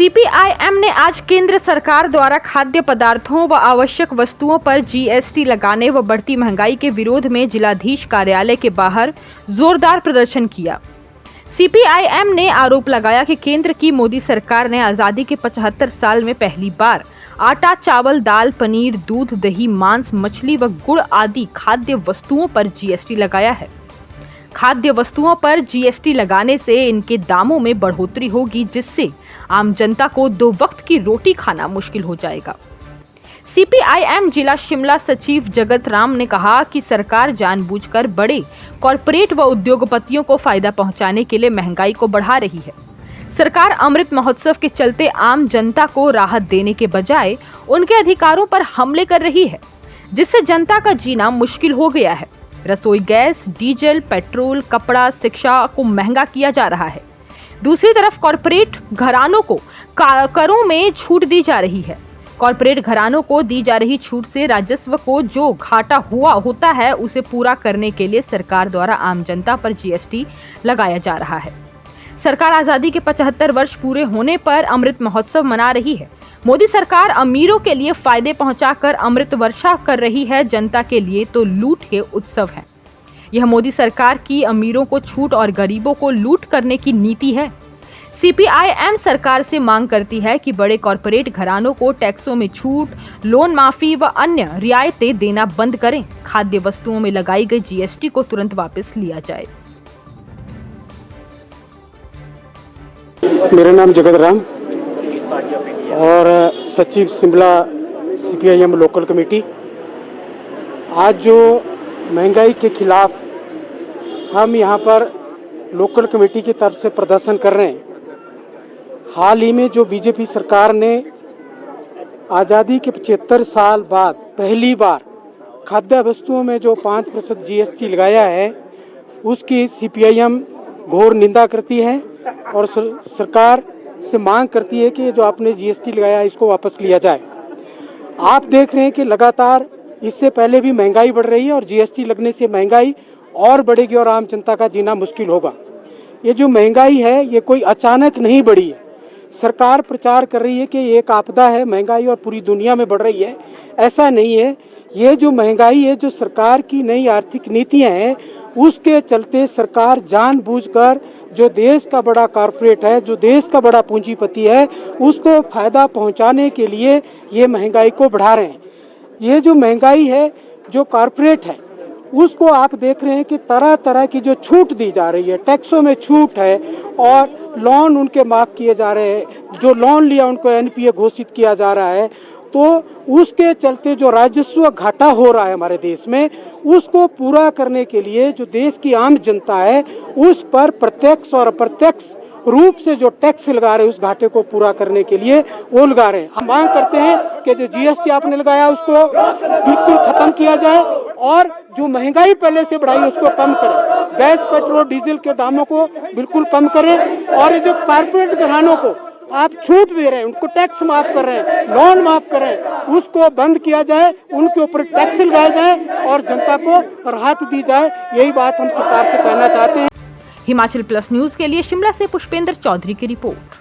CPIM ने आज केंद्र सरकार द्वारा खाद्य पदार्थों व आवश्यक वस्तुओं पर जीएसटी लगाने व बढ़ती महंगाई के विरोध में जिलाधीश कार्यालय के बाहर जोरदार प्रदर्शन किया। सीपीआईएम ने आरोप लगाया कि केंद्र की मोदी सरकार ने आजादी के 75 साल में पहली बार आटा, चावल, दाल, पनीर, दूध, दही, मांस, मछली व गुड़ आदि खाद्य वस्तुओं पर जीएसटी लगाया है। खाद्य वस्तुओं पर जीएसटी लगाने से इनके दामों में बढ़ोतरी होगी, जिससे आम जनता को 2 वक्त की रोटी खाना मुश्किल हो जाएगा। सीपीआईएम जिला शिमला सचिव जगत राम ने कहा कि सरकार जानबूझकर बड़े कॉरपोरेट व उद्योगपतियों को फायदा पहुंचाने के लिए महंगाई को बढ़ा रही है। सरकार अमृत महोत्सव के चलते आम जनता को राहत देने के बजाय उनके अधिकारों पर हमले कर रही है, जिससे जनता का जीना मुश्किल हो गया है। रसोई गैस, डीजल, पेट्रोल, कपड़ा, शिक्षा को महंगा किया जा रहा है। दूसरी तरफ कॉरपोरेट घरानों को करों में छूट दी जा रही है। कॉरपोरेट घरानों को दी जा रही छूट से राजस्व को जो घाटा होता है, उसे पूरा करने के लिए सरकार द्वारा आम जनता पर जीएसटी लगाया जा रहा है। सरकार आजादी के 75 वर्ष पूरे होने पर अमृत महोत्सव मना रही है। मोदी सरकार अमीरों के लिए फायदे पहुंचाकर अमृत वर्षा कर रही है, जनता के लिए तो लूट के उत्सव है। यह मोदी सरकार की अमीरों को छूट और गरीबों को लूट करने की नीति है। सीपीआईएम सरकार से मांग करती है कि बड़े कॉरपोरेट घरानों को टैक्सों में छूट, लोन माफी व अन्य रियायतें देना बंद करें। खाद्य वस्तुओं में लगाई गई जीएसटी को तुरंत वापस लिया जाए। मेरा नाम जगत राम और सचिव शिमला सीपीआईएम लोकल कमेटी। आज जो महंगाई के खिलाफ हम यहाँ पर लोकल कमेटी की तरफ से प्रदर्शन कर रहे हैं। हाल ही में जो बीजेपी सरकार ने आज़ादी के 75 साल बाद पहली बार खाद्य वस्तुओं में जो 5% जीएसटी लगाया है, उसकी सीपीआईएम घोर निंदा करती है और सरकार से मांग करती है कि जो आपने जीएसटी लगाया है, इसको वापस लिया जाए। आप देख रहे हैं कि लगातार इससे पहले भी महंगाई बढ़ रही है और जीएसटी लगने से महंगाई और बढ़ेगी और आम जनता का जीना मुश्किल होगा। ये जो महंगाई है, ये कोई अचानक नहीं बढ़ी है। सरकार प्रचार कर रही है कि ये एक आपदा है महंगाई और पूरी दुनिया में बढ़ रही है। ऐसा नहीं है। ये जो महंगाई है, जो सरकार की नई आर्थिक नीतियां हैं, उसके चलते सरकार जानबूझकर जो देश का बड़ा कॉरपोरेट है, जो देश का बड़ा पूंजीपति है, उसको फायदा पहुंचाने के लिए ये महंगाई को बढ़ा रहे हैं। ये जो महंगाई है, जो कॉरपोरेट है, उसको आप देख रहे हैं कि तरह तरह की जो छूट दी जा रही है, टैक्सों में छूट है और लोन उनके माफ़ किए जा रहे हैं। जो लोन लिया उनको एनपीए घोषित किया जा रहा है। तो उसके चलते जो राजस्व घाटा हो रहा है हमारे देश में, उसको पूरा करने के लिए जो देश की आम जनता है, उस पर प्रत्यक्ष और अप्रत्यक्ष रूप से जो टैक्स लगा रहे हैं, उस घाटे को पूरा करने के लिए वो लगा रहे हैं। हम मांग करते हैं कि जो जीएसटी आपने लगाया उसको बिल्कुल खत्म किया जाए और जो महंगाई पहले से बढ़ाई उसको कम करें। गैस, पेट्रोल, डीजल के दामों को बिल्कुल कम करें और जो कॉर्पोरेट घरानों को आप छूट दे रहे हैं, उनको टैक्स माफ कर रहे हैं, लोन माफ कर रहे हैं, उसको बंद किया जाए, उनके ऊपर टैक्स लगाया जाए और जनता को राहत दी जाए। यही बात हम सरकार से कहना चाहते हैं। हिमाचल प्लस न्यूज के लिए शिमला से पुष्पेंद्र चौधरी की रिपोर्ट।